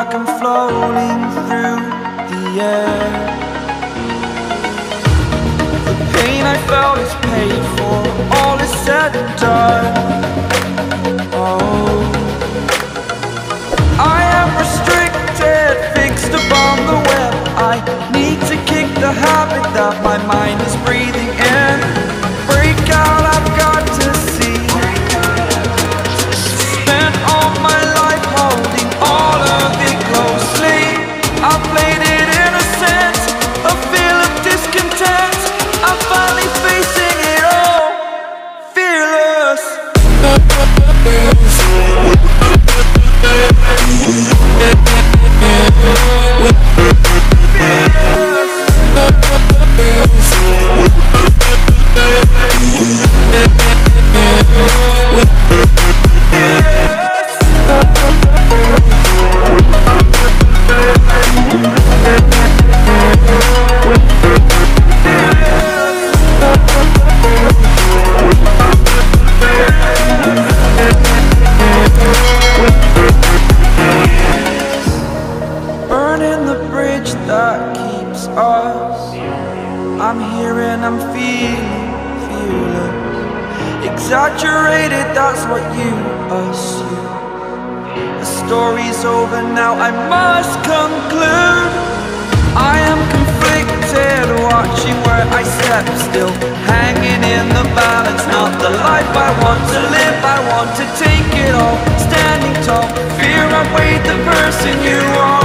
like I'm floating through the air. The pain I felt is paid for, all is said and done. Oh, I am restricted, fixed upon the web. I need to kick the habit that my mind is breathing in. Break out, I've got to see. Spent all my life holding all of it closely. I played it innocent, a feel of discontent. I'm finally facing it all, fearless. Burning the bridge that keeps us. I'm here and I'm feeling fearless. Exaggerated, that's what you assume. The story's over now, I must conclude. I am conflicted, watching where I step still, hanging in the balance. Not the life I want to live, I want to take it all. Standing tall, fear I weighed the person you are.